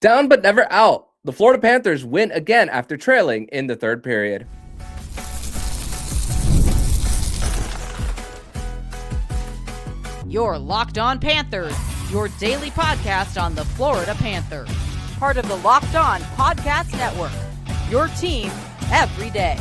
Down but never out. The Florida Panthers win again after trailing in the third period. You're Locked On Panthers, your daily podcast on the Florida Panthers. Part of the Locked On Podcast Network, your team every day.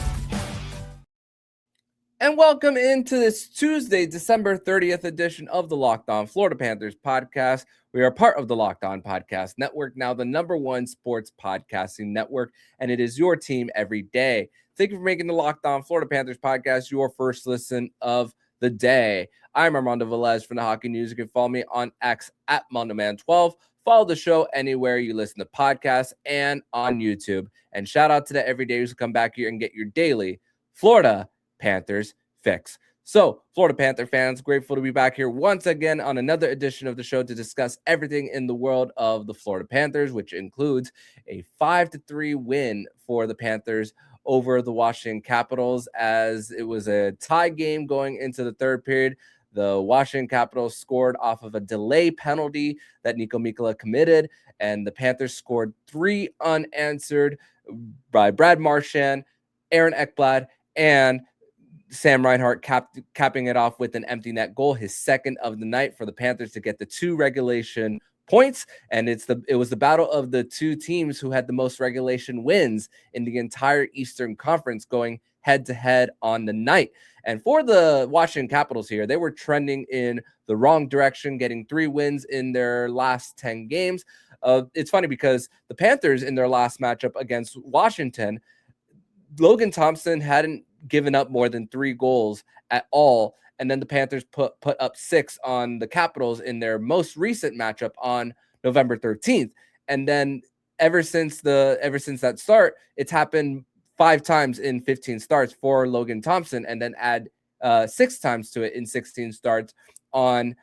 And welcome into this Tuesday, December 30th edition of the Locked On Florida Panthers podcast. We are part of the Locked On Podcast Network, now the #1 sports podcasting network, and it is your team every day. Thank you for making the Locked On Florida Panthers podcast your first listen of the day. I'm Armando Velez from the Hockey News. You can follow me on X at MondoMan12. Follow the show anywhere you listen to podcasts and on YouTube. And shout out to the everydayers who come back here and get your daily Florida Panthers fix. So, Florida Panther fans, grateful to be back here once again on another edition of the show to discuss everything in the world of the Florida Panthers, which includes a 5-3 win for the Panthers over the Washington Capitals, as it was a tie game going into the third period. The Washington Capitals scored off of a delay penalty that Niko Mikkola committed, and the Panthers scored 3 unanswered by Brad Marchand, Aaron Ekblad, and Sam Reinhart capping it off with an empty net goal, his second of the night for the Panthers to get the 2 regulation points. And it was the battle of the 2 teams who had the most regulation wins in the entire Eastern Conference, going head to head on the night. And for the Washington Capitals here, they were trending in the wrong direction, getting 3 wins in their last 10 games. It's funny because the Panthers in their last matchup against Washington, Logan Thompson hadn't given up more than 3 goals at all. And then the Panthers put up 6 on the Capitals in their most recent matchup on November 13th. And then ever since that start, it's happened 5 times in 15 starts for Logan Thompson, and then add 6 times to it in 16 starts on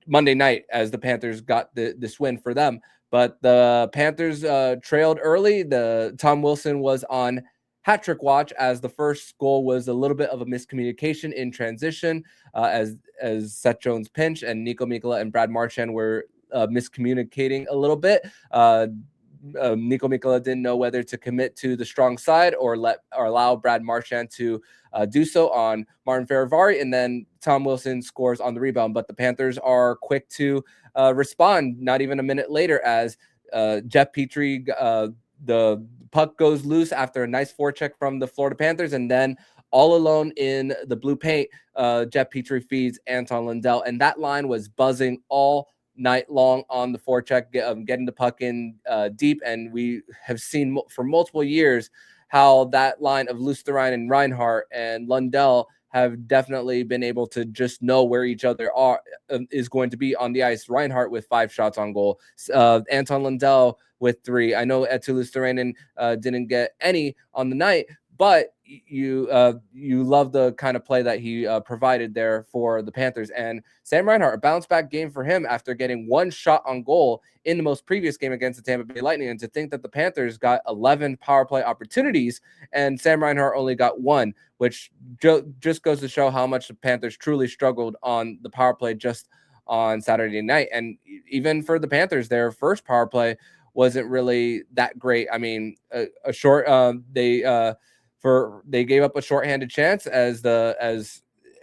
Monday night, as the Panthers got this win for them. But the Panthers trailed early. Tom Wilson was on hat trick watch, as the first goal was a little bit of a miscommunication in transition, as Seth Jones pinched and Niko Mikkola and Brad Marchand were miscommunicating a little bit. Niko Mikkola didn't know whether to commit to the strong side or allow Brad Marchand to do so on Martin Feravari, and then Tom Wilson scores on the rebound. But the Panthers are quick to respond, not even a minute later, as Jeff Petrie, the puck goes loose after a nice forecheck from the Florida Panthers, and then all alone in the blue paint, Jeff Petrie feeds Anton Lundell, and that line was buzzing all night long on the forecheck, getting the puck in deep. And we have seen for multiple years how that line of Luostarinen-Reinhart and Lundell have definitely been able to just know where each other is going to be on the ice. Reinhart with 5 shots on goal, Anton Lundell with 3. I know Eetu Luostarinen didn't get any on the night, but you love the kind of play that he provided there for the Panthers. And Sam Reinhart, a bounce back game for him after getting 1 shot on goal in the most previous game against the Tampa Bay Lightning. And to think that the Panthers got 11 power play opportunities and Sam Reinhart only got 1, which just goes to show how much the Panthers truly struggled on the power play just on Saturday night. And even for the Panthers, their first power play wasn't really that great. I mean, a short they gave up a shorthanded chance as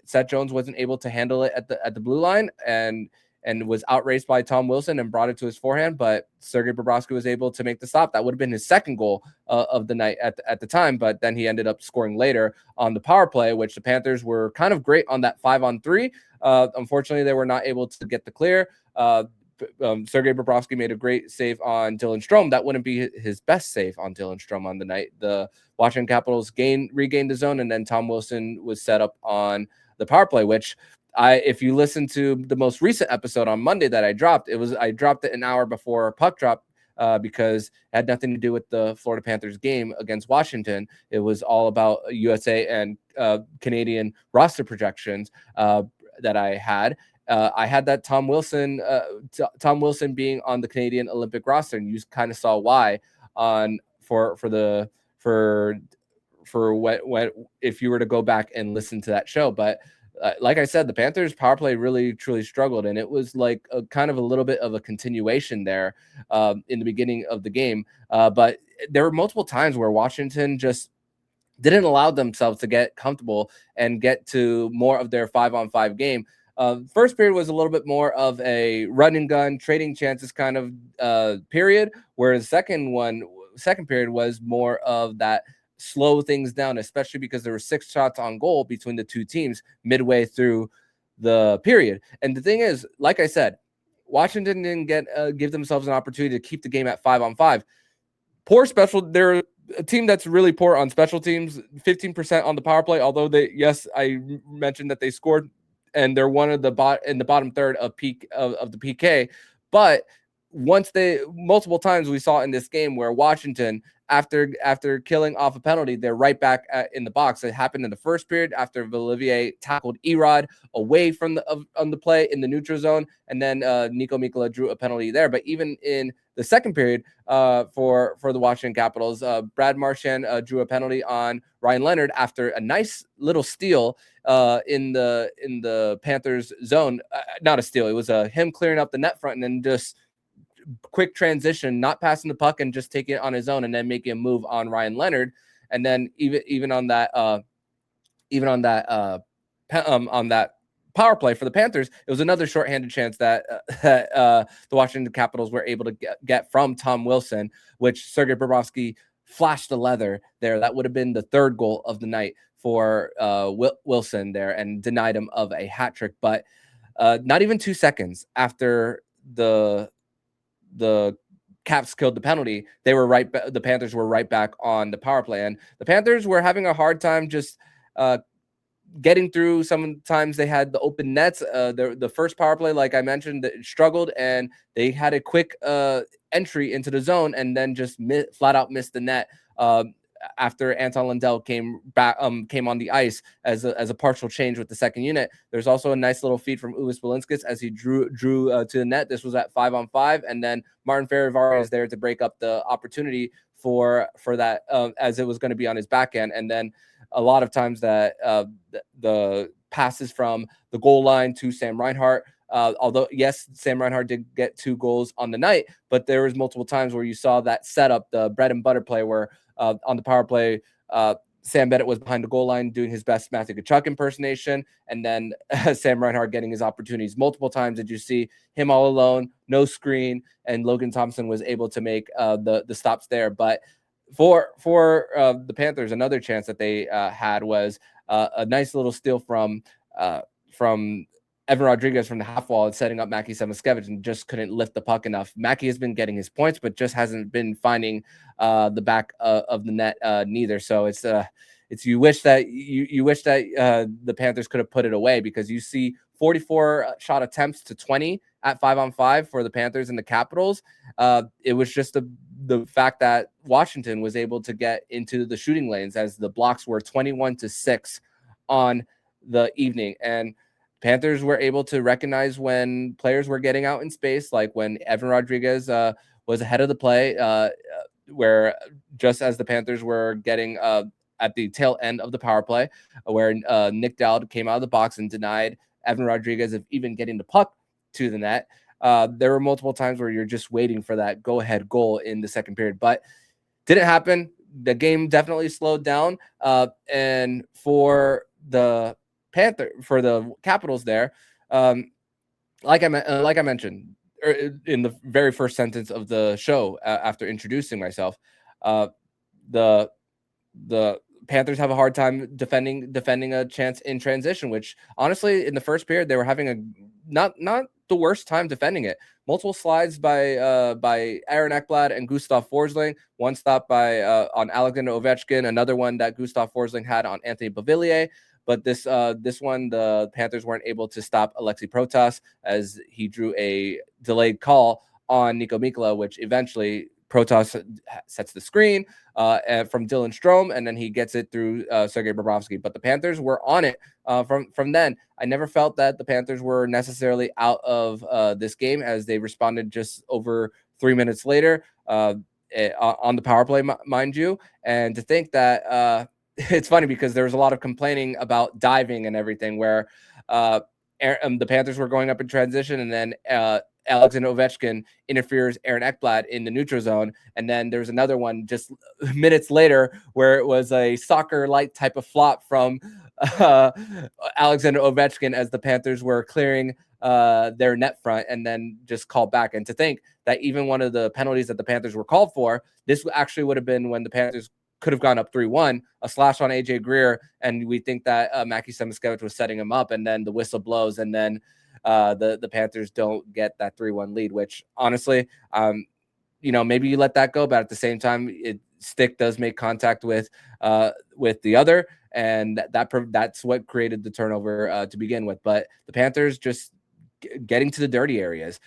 Seth Jones wasn't able to handle it at the blue line and was outraced by Tom Wilson and brought it to his forehand, but Sergei Bobrovsky was able to make the stop. That would have been his second goal of the night at the time, but then he ended up scoring later on the power play, which the Panthers were kind of great on that 5-on-3. Unfortunately, they were not able to get the clear. Sergei Bobrovsky made a great save on Dylan Strome. That wouldn't be his best save on Dylan Strome on the night. The Washington Capitals regained the zone, and then Tom Wilson was set up on the power play, which if you listen to the most recent episode on Monday that I dropped it an hour before puck drop because it had nothing to do with the Florida Panthers game against Washington. It was all about USA and Canadian roster projections that I had. I had that Tom Wilson being on the Canadian Olympic roster, and you kind of saw why for what if you were to go back and listen to that show. But like I said, the Panthers power play really truly struggled, and it was like a kind of a little bit of a continuation there in the beginning of the game. But there were multiple times where Washington just didn't allow themselves to get comfortable and get to more of their 5-on-5 game. First period was a little bit more of a run and gun, trading chances kind of period, whereas second period was more of that slow things down, especially because there were 6 shots on goal between the two teams midway through the period. And the thing is, like I said, Washington didn't give themselves an opportunity to keep the game at 5-on-5. They're a team that's really poor on special teams, 15% on the power play, although I mentioned that they scored and they're one of in the bottom third of the PK. But multiple times we saw in this game where Washington, after killing off a penalty, they're right back in the box. It happened in the first period after Olivier tackled Erod away from on the play in the neutral zone, and then Nico Mikkola drew a penalty there. But even in the second period for the Washington Capitals, Brad Marchand drew a penalty on Ryan Leonard after a nice little steal in the Panthers zone. Not a steal, it was him clearing up the net front and then just quick transition, not passing the puck and just taking it on his own and then making a move on Ryan Leonard. And then even on that power play for the Panthers, it was another shorthanded chance that the Washington Capitals were able to get from Tom Wilson, which Sergei Bobrovsky flashed the leather there. That would have been the third goal of the night for Wilson there and denied him of a hat trick. But not even 2 seconds after the Caps killed the penalty, the Panthers were right back on the power play, and the Panthers were having a hard time just getting through. Sometimes they had the open nets. The first power play, like I mentioned, that struggled, and they had a quick entry into the zone and then just flat out missed the net after Anton Lundell came on the ice as a partial change with the second unit. There's also a nice little feed from Uvis Balinskis as he drew to the net. This was at 5-on-5, and then Martin Ferrivari is there to break up the opportunity for that as it was going to be on his backhand. And then a lot of times that the passes from the goal line to Sam Reinhart, although yes, Sam Reinhart did get 2 goals on the night, but there was multiple times where you saw that setup, the bread and butter play where on the power play, Sam Bennett was behind the goal line doing his best Matthew Tkachuk impersonation, and then Sam Reinhart getting his opportunities. Multiple times did you see him all alone, no screen, and Logan Thompson was able to make the stops there. But for the Panthers, another chance that they had was a nice little steal from Evan Rodriguez from the half wall and setting up Mackie Samoskevich, and just couldn't lift the puck enough. Mackie has been getting his points, but just hasn't been finding the back of the net neither. So it's you wish that the Panthers could have put it away, because you see 44 shot attempts to 20 at 5-on-5 for the Panthers and the Capitals. It was just the fact that Washington was able to get into the shooting lanes, as the blocks were 21-6 on the evening, and Panthers were able to recognize when players were getting out in space, like when Evan Rodriguez was ahead of the play, where just as the Panthers were getting at the tail end of the power play, where Nick Dowd came out of the box and denied Evan Rodriguez of even getting the puck to the net. There were multiple times where you're just waiting for that go-ahead goal in the second period, but didn't happen. The game definitely slowed down, and for the Capitals there, like I mentioned in the very first sentence of the show after introducing myself, the Panthers have a hard time defending a chance in transition, which honestly in the first period they were having a not the worst time defending it. Multiple slides by Aaron Ekblad and Gustav Forsling. One stop on Alexander Ovechkin, another one that Gustav Forsling had on Anthony Beauvillier. But this one, the Panthers weren't able to stop Alexei Protas as he drew a delayed call on Nico Mikkola, which eventually Protas sets the screen from Dylan Strome, and then he gets it through Sergei Bobrovsky. But the Panthers were on it from then. I never felt that the Panthers were necessarily out of this game, as they responded just over 3 minutes later on the power play, mind you. And to think that it's funny because there was a lot of complaining about diving and everything, where the Panthers were going up in transition, and then Alexander Ovechkin interferes Aaron Ekblad in the neutral zone. And then there's another one just minutes later where it was a soccer-like type of flop from Alexander Ovechkin as the Panthers were clearing their net front and then just called back. And to think that even one of the penalties that the Panthers were called for, this actually would have been when the Panthers could have gone up 3-1, a slash on AJ Greer, and we think that Mackie Samoskevich was setting him up, and then the whistle blows, and then the Panthers don't get that 3-1 lead, which honestly, maybe you let that go, but at the same time, stick does make contact with the other, and that's what created the turnover to begin with. But the Panthers just getting to the dirty areas,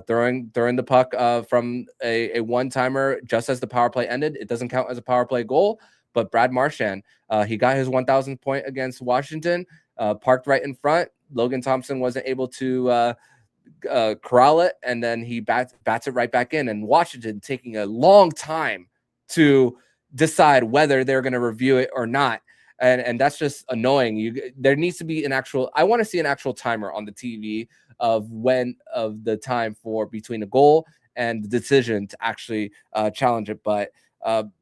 throwing the puck from a one-timer just as the power play ended. It doesn't count as a power play goal, but Brad Marchand, he got his 1,000th point against Washington, parked right in front. Logan Thompson wasn't able to corral it, and then he bats it right back in. And Washington taking a long time to decide whether they're going to review it or not. And that's just annoying. There needs to be I want to see an actual timer on the TV of the time for between a goal and the decision to actually challenge it. But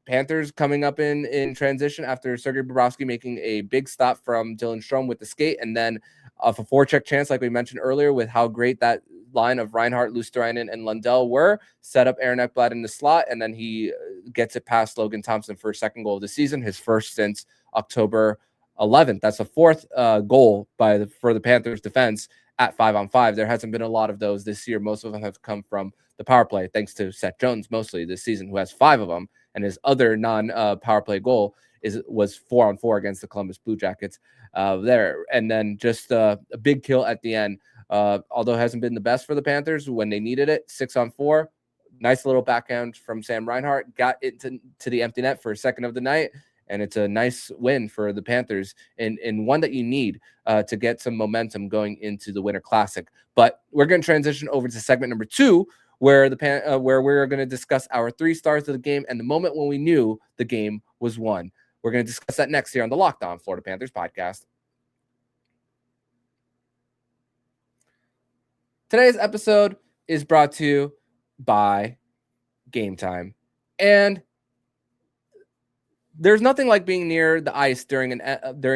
Panthers coming up in transition after Sergei Bobrovsky making a big stop from Dylan Strome with the skate, and then off a forecheck chance, like we mentioned earlier, with how great that line of Reinhart, Luostarinen, and Lundell were, set up Aaron Ekblad in the slot, and then he gets it past Logan Thompson for his second goal of the season, his first since October 11th. That's the fourth goal for the Panthers defense at 5-on-5. There hasn't been a lot of those this year. Most of them have come from the power play, thanks to Seth Jones mostly this season, who has 5 of them, and his other non-power play goal was 4-on-4 against the Columbus Blue Jackets there. And then just a big kill at the end. Although it hasn't been the best for the Panthers when they needed it, 6-on-4. Nice little backhand from Sam Reinhart, got it to the empty net for a second of the night. And it's a nice win for the Panthers in one that you need to get some momentum going into the Winter Classic. But we're going to transition over to segment number 2, where we're going to discuss our 3 stars of the game and the moment when we knew the game was won. We're going to discuss that next here on the Locked On Florida Panthers podcast. Today's episode is brought to you by Game Time. And there's nothing like being near the ice during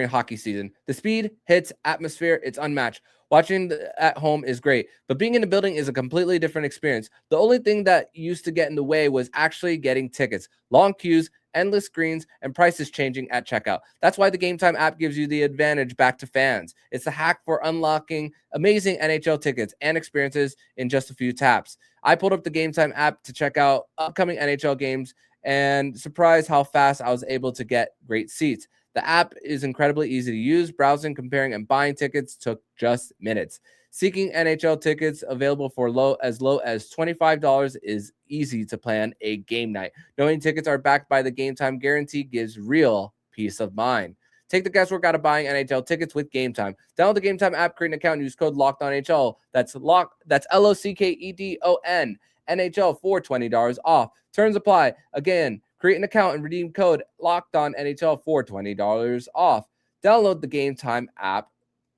hockey season. The speed, hits, atmosphere, it's unmatched. Watching at home is great, but being in the building is a completely different experience. The only thing that used to get in the way was actually getting tickets. Long queues, endless screens, and prices changing at checkout. That's why the Game Time app gives you the advantage back to fans. It's the hack for unlocking amazing NHL tickets and experiences in just a few taps. I pulled up the Game Time app to check out upcoming NHL games and surprised how fast I was able to get great seats. The app is incredibly easy to use. Browsing, comparing, and buying tickets took just minutes. Seeking NHL tickets available for as low as $25 is easy to plan a game night. Knowing tickets are backed by the Game Time guarantee gives real peace of mind. Take the guesswork out of buying NHL tickets with Game Time. Download the Game Time app, create an account, and use code LOCKEDONNHL. That's LOCKEDON NHL for $20 off. Terms apply. Again, create an account and redeem code LOCKEDONNHL for $20 off. Download the Game Time app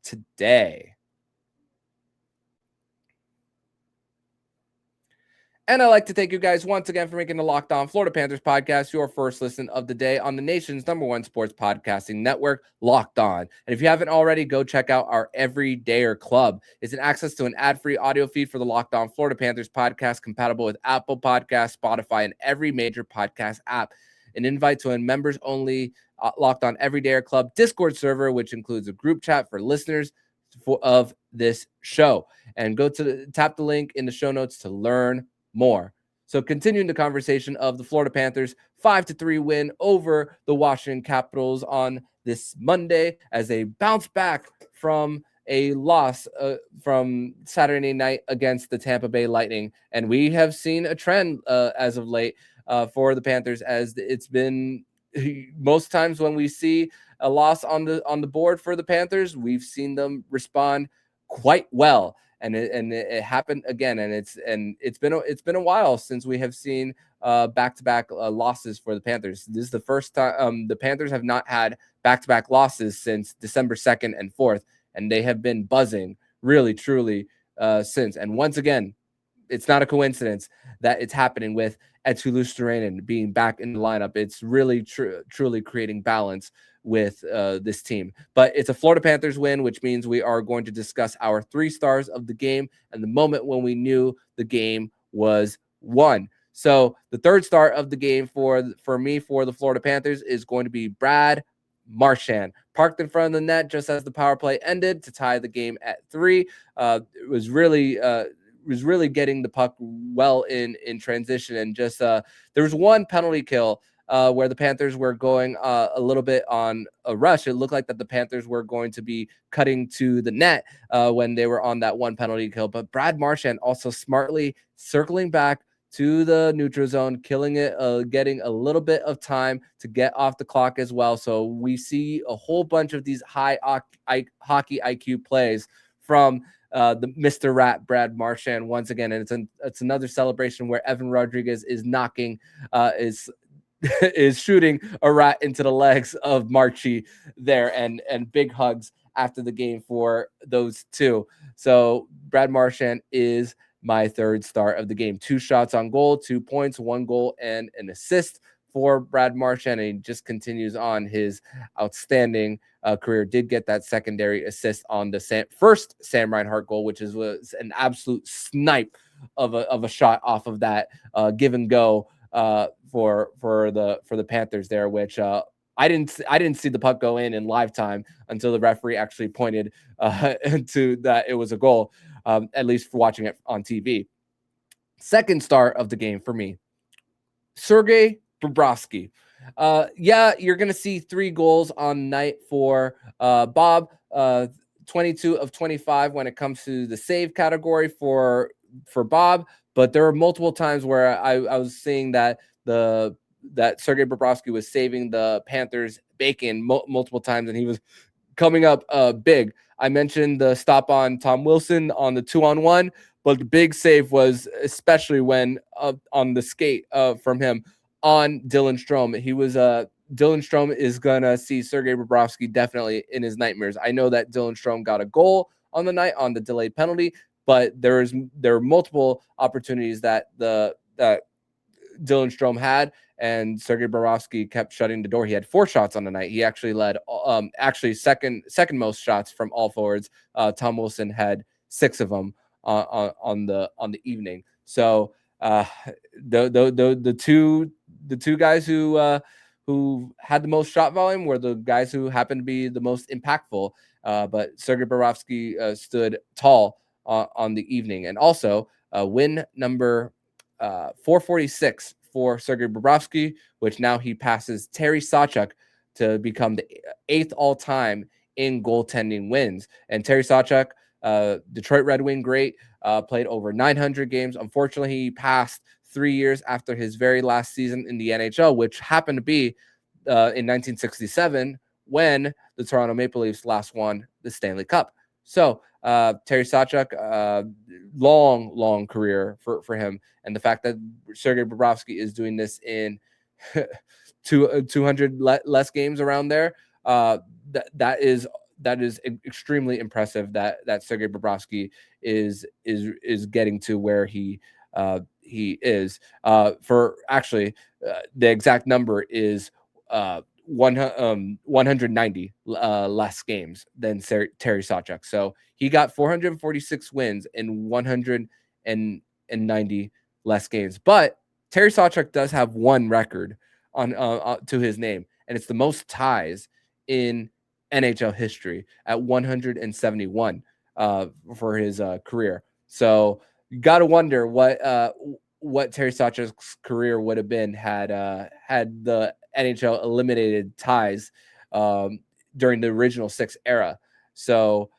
today. And I'd like to thank you guys once again for making the Locked On Florida Panthers podcast your first listen of the day on the nation's #1 sports podcasting network, Locked On. And if you haven't already, go check out our Everydayer Club. It's an access to an ad-free audio feed for the Locked On Florida Panthers podcast, compatible with Apple Podcasts, Spotify, and every major podcast app. An invite to a members-only Locked On Everydayer Club Discord server, which includes a group chat for listeners of this show. And tap the link in the show notes to learn more. So continuing the conversation of the Florida Panthers 5-3 win over the Washington Capitals on this Monday as they bounce back from a loss from Saturday night against the Tampa Bay Lightning. And we have seen a trend as of late for the Panthers, as it's been most times when we see a loss on the board for the Panthers, we've seen them respond quite well. And it happened again, and it's been a while since we have seen back-to-back losses for the Panthers. This is the first time the Panthers have not had back-to-back losses since December 2nd and 4th, and they have been buzzing really, truly since. And once again, it's not a coincidence that it's happening with Eetu Luostarinen being back in the lineup. It's really truly creating balance with this team. But it's a Florida Panthers win, which means we are going to discuss our 3 stars of the game and the moment when we knew the game was won. So the 3rd star of the game for me, for the Florida Panthers, is going to be Brad Marchand, parked in front of the net just as the power play ended to tie the game at 3. It was really getting the puck well in transition, and just there was one penalty kill where the Panthers were going a little bit on a rush. It looked like that the Panthers were going to be cutting to the net when they were on that one penalty kill, but Brad Marchand also smartly circling back to the neutral zone, killing it, getting a little bit of time to get off the clock as well. So we see a whole bunch of these high hockey IQ plays from the Mr. Rat, Brad Marchand, once again. And it's another celebration where Evan Rodriguez is knocking, is shooting a rat into the legs of Marchie there, and big hugs after the game for those two. So Brad Marchand is my 3rd star of the game. 2 shots on goal, 2 points, 1 goal, and an assist for Brad Marchand, and he just continues on his outstanding career. Did get that secondary assist on the first Sam Reinhart goal, which was an absolute snipe of a shot off of that give and go for the Panthers there, which I didn't see the puck go in live time until the referee actually pointed to that it was a goal, at least for watching it on TV. 2nd star of the game for me, Sergei Bobrovsky. Yeah, you're going to see 3 goals on night for Bob, 22 of 25 when it comes to the save category for Bob, but there were multiple times where I was seeing that Sergei Bobrovsky was saving the Panthers bacon multiple times, and he was coming up big. I mentioned the stop on Tom Wilson on the 2-on-1, but the big save was especially when on the skate from him on Dylan Strome. He was Dylan Strome is gonna see Sergei Bobrovsky definitely in his nightmares. I know that Dylan Strome got a goal on the night on the delayed penalty, but there were multiple opportunities that Dylan Strome had, and Sergei Bobrovsky kept shutting the door. He had 4 shots on the night. He actually led, second most shots from all forwards. Tom Wilson had 6 of them on the evening. So the two guys who had the most shot volume were the guys who happened to be the most impactful. But Sergei Bobrovsky stood tall on the evening, and also win number 446 for Sergei Bobrovsky, which now he passes Terry Sawchuk to become the 8th all-time in goaltending wins. And Terry Sawchuk, Detroit Red Wing great, played over 900 games. Unfortunately, he passed 3 years after his very last season in the NHL, which happened to be in 1967 when the Toronto Maple Leafs last won the Stanley Cup. So Terry Sawchuk, long career for him, and the fact that Sergei Bobrovsky is doing this in 200 less games around there, that is extremely impressive. That Sergei Bobrovsky is getting to where he is. For actually, the exact number is 190 less games than Terry Sawchuk. So he got 446 wins in 190 less games. But Terry Sawchuk does have one record on to his name, and it's the most ties in NHL history at 171 for his career. So you got to wonder what Terry Sawchuk's career would have been had the NHL eliminated ties during the original 6 era. So,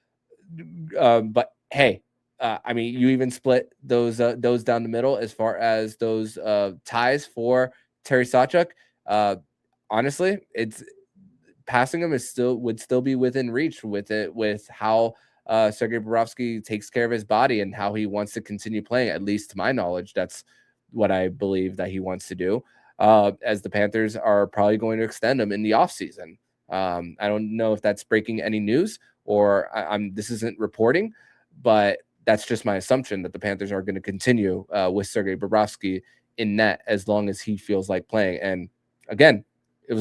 but hey, I mean, you even split those down the middle as far as those ties for Terry Sawchuk. Honestly, it's passing him would still be within reach with how Sergei Bobrovsky takes care of his body and how he wants to continue playing. At least to my knowledge, that's what I believe that he wants to do. As the Panthers are probably going to extend him in the offseason. I don't know if that's breaking any news or this isn't reporting, but that's just my assumption that the Panthers are going to continue with Sergei Bobrovsky in net as long as he feels like playing. And again, it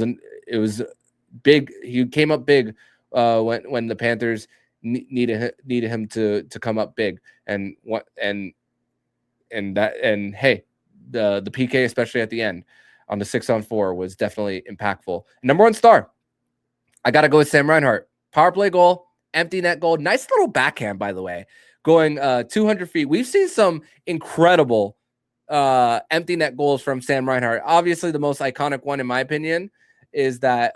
was big. He came up big when the Panthers needed him to come up big, and hey, the PK, especially at the end on the 6-on-4, was definitely impactful. Number one star, I got to go with Sam Reinhart. Power play goal, empty net goal, nice little backhand, by the way, going 200 feet. We've seen some incredible empty net goals from Sam Reinhart. Obviously, the most iconic one, in my opinion, is that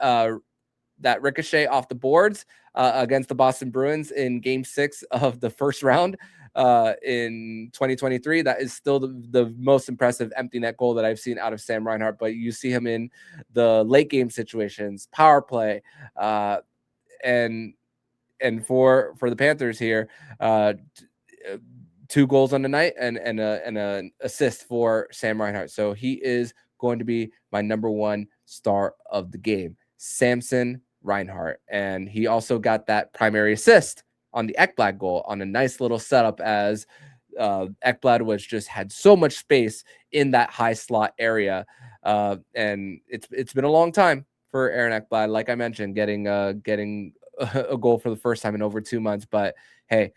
ricochet off the boards against the Boston Bruins in Game 6 of the first round in 2023. That is still the most impressive empty net goal that I've seen out of Sam Reinhart. But you see him in the late game situations, power play, and for the Panthers here, 2 goals on the night and an assist for Sam Reinhart. So he is going to be my number one star of the game, Samson Reinhart. And he also got that primary assist on the Ekblad goal on a nice little setup, as Ekblad had so much space in that high slot area. And it's been a long time for Aaron Ekblad, like I mentioned, getting a goal for the first time in over 2 months. But hey,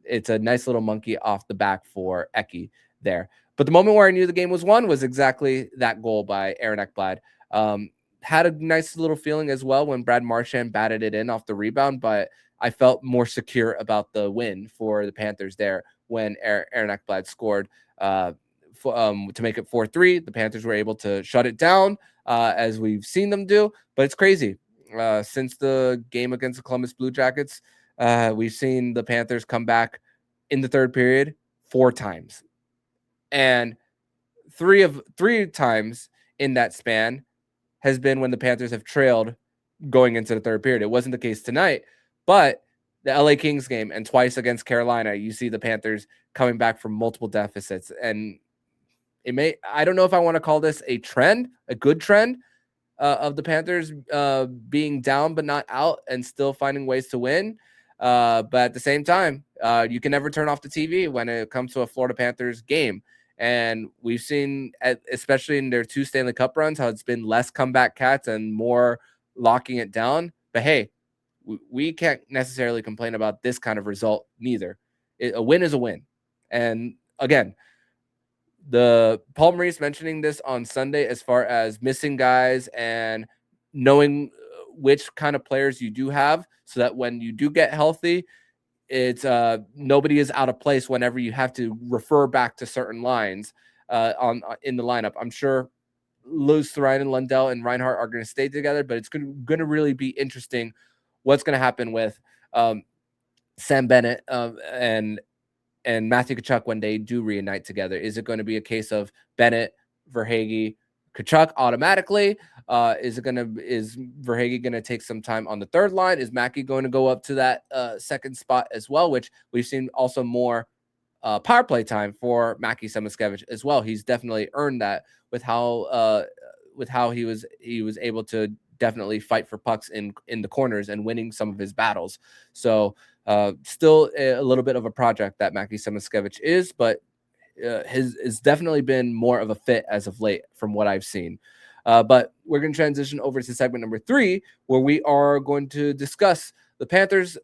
it's a nice little monkey off the back for Eki there. But the moment where I knew the game was won was exactly that goal by Aaron Ekblad. Had a nice little feeling as well when Brad Marchand batted it in off the rebound, but I felt more secure about the win for the Panthers there when Aaron Ekblad scored to make it 4-3. The Panthers were able to shut it down as we've seen them do, but it's crazy. Since the game against the Columbus Blue Jackets, we've seen the Panthers come back in the third period 4 times. And three times in that span has been when the Panthers have trailed going into the third period. It wasn't the case tonight, but the LA Kings game and twice against Carolina, you see the Panthers coming back from multiple deficits. And I don't know if I want to call this a trend, a good trend of the Panthers being down but not out and still finding ways to win. But at the same time, you can never turn off the TV when it comes to a Florida Panthers game. And we've seen, especially in their 2 Stanley Cup runs, how it's been less comeback cats and more locking it down. But hey, we can't necessarily complain about this kind of result neither. A win is a win. And again, the Paul Maurice mentioning this on Sunday as far as missing guys and knowing which kind of players you do have, so that when you do get healthy, it's nobody is out of place whenever you have to refer back to certain lines in the lineup. I'm sure Luostarinen-Lundell and Reinhart are going to stay together, but it's going to really be interesting what's going to happen with Sam Bennett and Matthew Tkachuk when they do reunite together. Is it going to be a case of Bennett, Verhaeghe, Tkachuk automatically? Is Verhaeghe going to take some time on the third line? Is Mackey going to go up to that second spot as well, which we've seen also more power play time for Mackey Samoskevich as well. He's definitely earned that with how he was able to definitely fight for pucks in the corners and winning some of his battles. So still a little bit of a project that Mackey Samoskevich is, but has definitely been more of a fit as of late from what I've seen. But we're going to transition over to segment number 3, where we are going to discuss the Panthers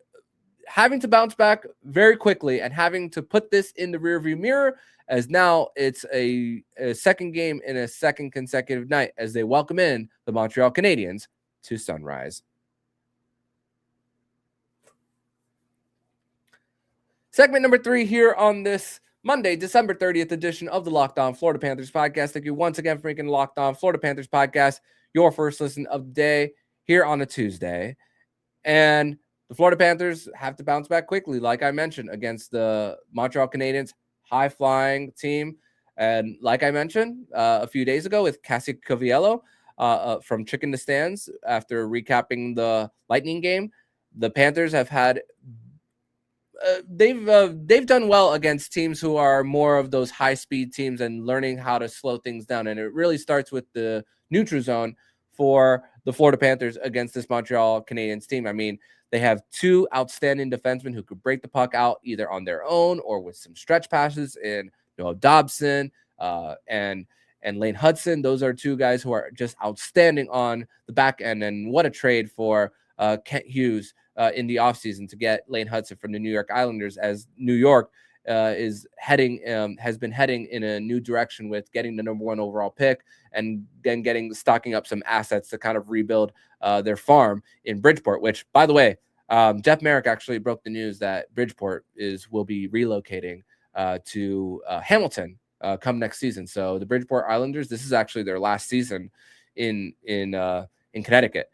having to bounce back very quickly and having to put this in the rearview mirror, as now it's a second game in a second consecutive night as they welcome in the Montreal Canadiens to Sunrise. Segment number 3 here on this Monday, December 30th edition of the Locked On Florida Panthers podcast. Thank you once again for making Locked On Florida Panthers podcast your first listen of the day here on a Tuesday. And the Florida Panthers have to bounce back quickly, like I mentioned, against the Montreal Canadiens, high-flying team. And like I mentioned a few days ago with Cassie Caviello from Chicken to Stands after recapping the Lightning game, the Panthers have had they've done well against teams who are more of those high-speed teams and learning how to slow things down. And it really starts with the neutral zone for the Florida Panthers against this Montreal Canadiens team. I mean, they have two outstanding defensemen who could break the puck out either on their own or with some stretch passes in Noah Dobson and Lane Hudson. Those are two guys who are just outstanding on the back end. And what a trade for Kent Hughes in the offseason to get Lane Hudson from the New York Islanders, as New York has been heading in a new direction with getting the number 1 overall pick and then stocking up some assets to kind of rebuild their farm in Bridgeport, which, by the way, Jeff Merrick actually broke the news that Bridgeport will be relocating to Hamilton come next season. So the Bridgeport Islanders, this is actually their last season in Connecticut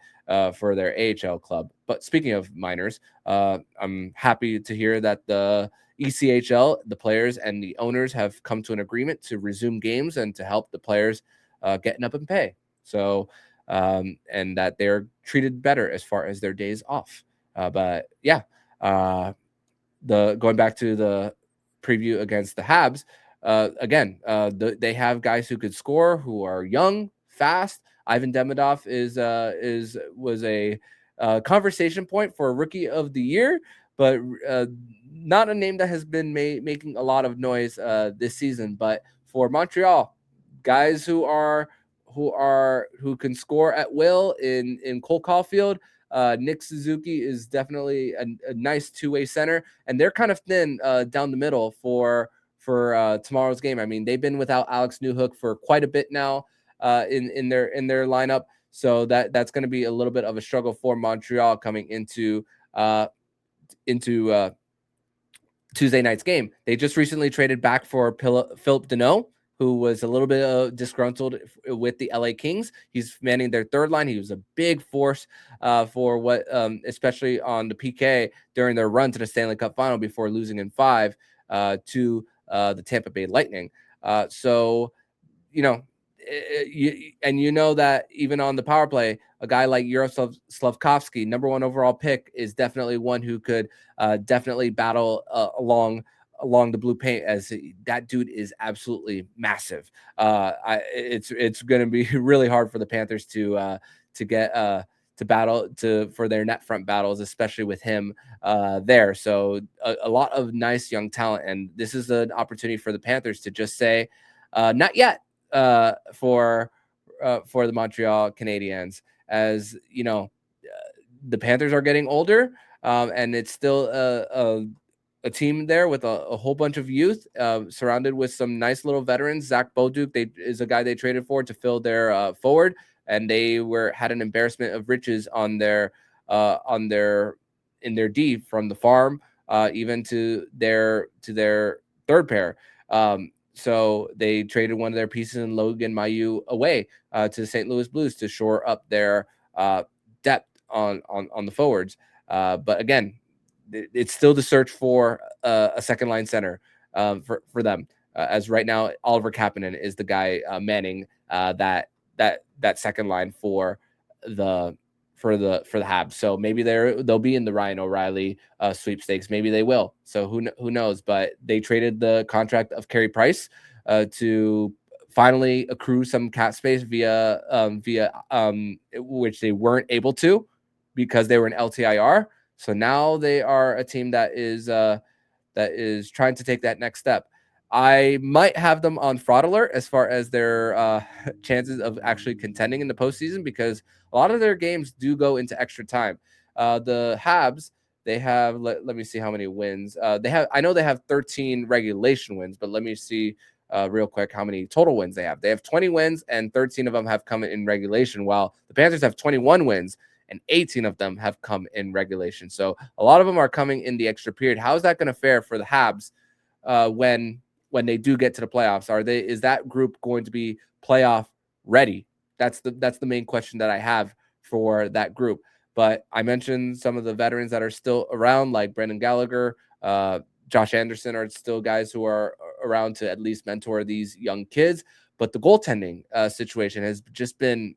for their AHL club. But speaking of minors, I'm happy to hear that the ECHL, the players and the owners have come to an agreement to resume games and to help the players getting up in pay. So, and that they're treated better as far as their days off. But yeah, going back to the preview against the Habs, again, they have guys who could score, who are young, fast. Ivan Demidov was a conversation point for Rookie of the Year, but not a name that has been making a lot of noise this season. But for Montreal, guys who can score at will in Cole Caulfield, Nick Suzuki is definitely a nice two-way center, and they're kind of thin down the middle for tomorrow's game. I mean, they've been without Alex Newhook for quite a bit now in their lineup, so that's going to be a little bit of a struggle for Montreal coming into Tuesday night's game. They just recently traded back for Philip Deneau, who was a little bit disgruntled with the LA Kings. He's manning their third line. He was a big force for what, especially on the PK during their run to the Stanley Cup final before losing in 5 to the Tampa Bay Lightning. So, you know that even on the power play, a guy like Yaroslav Slavkovsky, number 1 overall pick, is definitely one who could definitely battle along the blue paint, as that dude is absolutely massive. It's going to be really hard for the Panthers to get to battle for their net front battles, especially with him there. So a lot of nice young talent, and this is an opportunity for the Panthers to just say, not yet, for the Montreal Canadiens, as you know, the Panthers are getting older, and it's still a team there with a whole bunch of youth, surrounded with some nice little veterans. Zach Boduk is a guy they traded for to fill their forward, and they had an embarrassment of riches in their D, from the farm even to their third pair. So they traded one of their pieces in Logan Mailloux away to the St. Louis Blues to shore up their depth on the forwards. But again, it's still the search for a second line center for them. As right now, Oliver Kapanen is the guy manning that second line for the Habs. So maybe they'll be in the Ryan O'Reilly sweepstakes. Maybe they will. So who knows? But they traded the contract of Carey Price to finally accrue some cap space via which they weren't able to because they were in LTIR. So now they are a team that is trying to take that next step. I might have them on fraud alert as far as their chances of actually contending in the postseason, because a lot of their games do go into extra time. The Habs, they have, let me see how many wins. I know they have 13 regulation wins, but let me see real quick how many total wins they have. They have 20 wins, and 13 of them have come in regulation, while the Panthers have 21 wins, and 18 of them have come in regulation. So a lot of them are coming in the extra period. How is that going to fare for the Habs when they do get to the playoffs? Is that group going to be playoff ready? That's the main question that I have for that group. But I mentioned some of the veterans that are still around, like Brendan Gallagher, Josh Anderson, are still guys who are around to at least mentor these young kids. But the goaltending situation has just been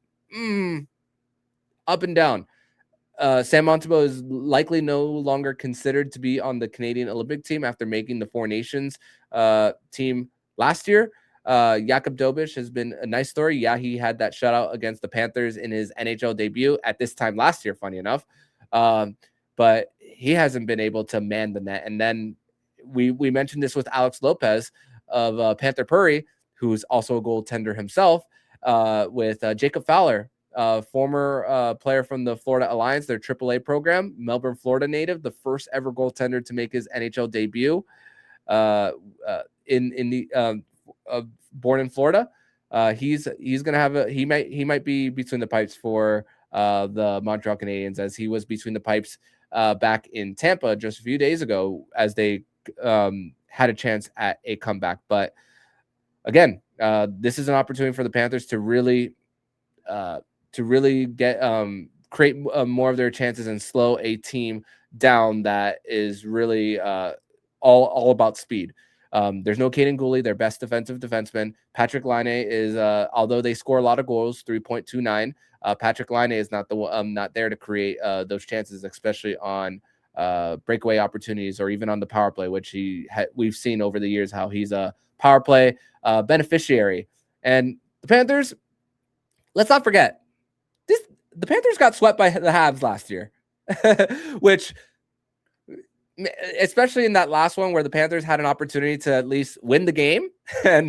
up and down. Sam Montembeault is likely no longer considered to be on the Canadian Olympic team after making the Four Nations team last year. Jakub Dobiš has been a nice story. Yeah, he had that shutout against the Panthers in his NHL debut at this time last year, funny enough. But he hasn't been able to man the net. And then we mentioned this with Alex Lopez of Panther Puri, who's also a goaltender himself, with Jacob Fowler, former player from the Florida Alliance, their AAA program, Melbourne, Florida native, the first ever goaltender to make his NHL debut born in Florida. He's gonna have he might be between the pipes for the Montreal Canadiens, as he was between the pipes back in Tampa just a few days ago, as they had a chance at a comeback. But again, this is an opportunity for the Panthers to really get create more of their chances and slow a team down that is really all about speed. There's no Caden Gooley, their best defensive defenseman. Patrick Laine is, although they score a lot of goals, 3.29. Patrick Laine is not there to create those chances, especially on breakaway opportunities or even on the power play, which we've seen over the years how he's a power play beneficiary. And the Panthers, let's not forget, the Panthers got swept by the Habs last year, which, especially in that last one where the Panthers had an opportunity to at least win the game, and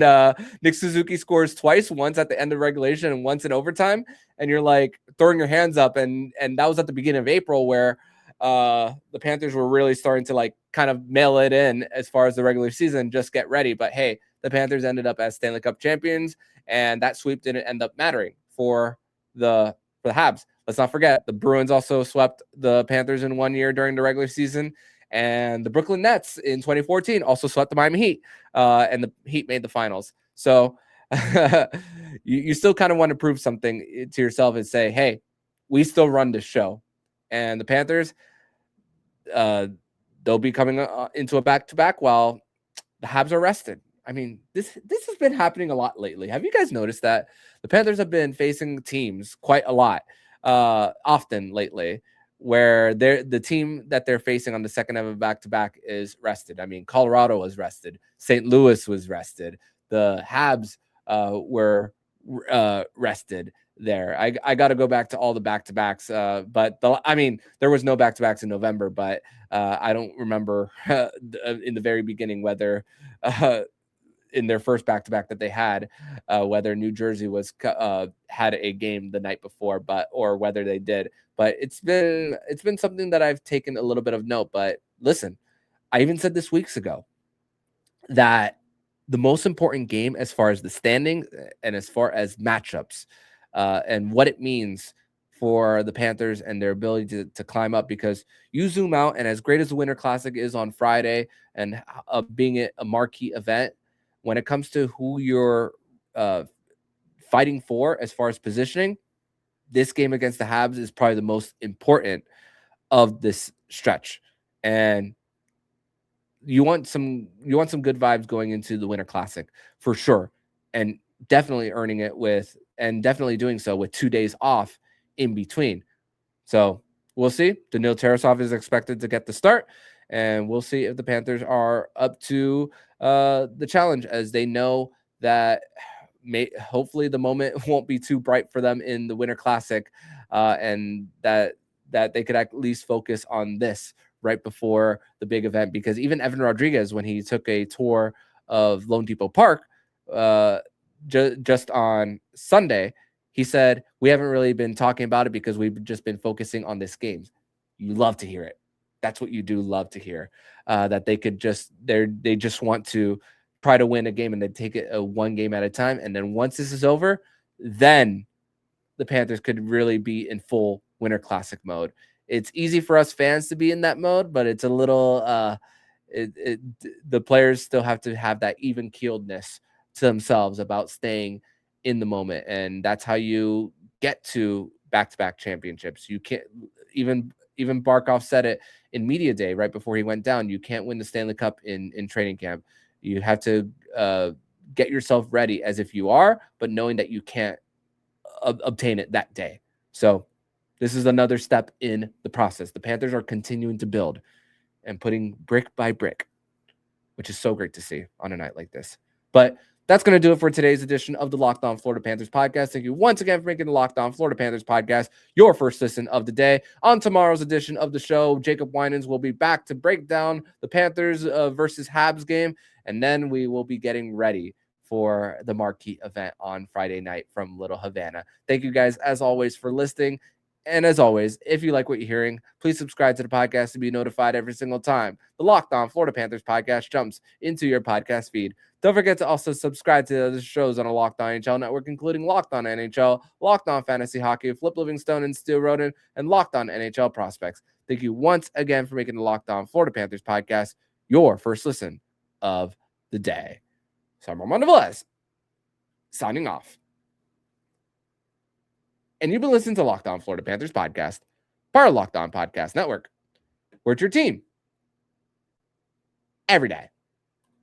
Nick Suzuki scores twice, once at the end of regulation and once in overtime, and you're like throwing your hands up, and that was at the beginning of April, where the Panthers were really starting to like kind of mail it in as far as the regular season, just get ready. But hey, the Panthers ended up as Stanley Cup champions, and that sweep didn't end up mattering for the Habs. Let's not forget, the Bruins also swept the Panthers in 1 year during the regular season, and the Brooklyn Nets in 2014 also swept the Miami Heat, and the Heat made the finals. So you still kind of want to prove something to yourself and say, hey, we still run this show. And the Panthers, they'll be coming into a back-to-back while the Habs are rested. I mean, this has been happening a lot lately. Have you guys noticed that the Panthers have been facing teams quite a lot often lately, where the team that they're facing on the second of a back-to-back is rested? I mean, Colorado was rested. St. Louis was rested. The Habs were rested there. I got to go back to all the back-to-backs, but there was no back-to-backs in November, but I don't remember in the very beginning whether in their first back-to-back that they had, whether New Jersey had a game the night before, or whether they did. But it's been something that I've taken a little bit of note. But listen, I even said this weeks ago that the most important game as far as the standing and as far as matchups and what it means for the Panthers and their ability to climb up, because you zoom out, and as great as the Winter Classic is on Friday and being a marquee event, when it comes to who you're fighting for as far as positioning, this game against the Habs is probably the most important of this stretch. And you want some good vibes going into the Winter Classic for sure, and definitely earning it and definitely doing so with 2 days off in between. So we'll see. Danil Tarasov is expected to get the start, and we'll see if the Panthers are up to the challenge, as they know that hopefully the moment won't be too bright for them in the Winter Classic, and that they could at least focus on this right before the big event. Because even Evan Rodriguez, when he took a tour of Lone Depot Park just on Sunday, he said, we haven't really been talking about it because we've just been focusing on this game. You love to hear it. That's what you do love to hear, that they just want to try to win a game, and they take it one game at a time. And then once this is over, then the Panthers could really be in full Winter Classic mode. It's easy for us fans to be in that mode, but it's a little, the players still have to have that even keeledness to themselves about staying in the moment. And that's how you get to back-to-back championships. You can't, even Barkov said it in media day right before he went down, you can't win the Stanley Cup in training camp. You have to get yourself ready as if you are, but knowing that you can't obtain it that day. So this is another step in the process. The Panthers are continuing to build and putting brick by brick, which is so great to see on a night like this. But That's going to do it for today's edition of the Locked On Florida Panthers podcast. Thank you once again for making the Locked On Florida Panthers podcast your first listen of the day. On tomorrow's edition of the show, Jacob Winans will be back to break down the Panthers versus Habs game, and then we will be getting ready for the marquee event on Friday night from Little Havana. Thank you guys, as always, for listening. And as always, if you like what you're hearing, please subscribe to the podcast to be notified every single time the Locked On Florida Panthers podcast jumps into your podcast feed. Don't forget to also subscribe to the other shows on the Locked On NHL network, including Locked On NHL, Locked On Fantasy Hockey, Flip Livingstone and Steel Roden, and Locked On NHL Prospects. Thank you once again for making the Locked On Florida Panthers podcast your first listen of the day. So I'm Armando Velez, signing off. And you've been listening to Locked On Florida Panthers podcast, part of Locked On Podcast Network. We're your team every day.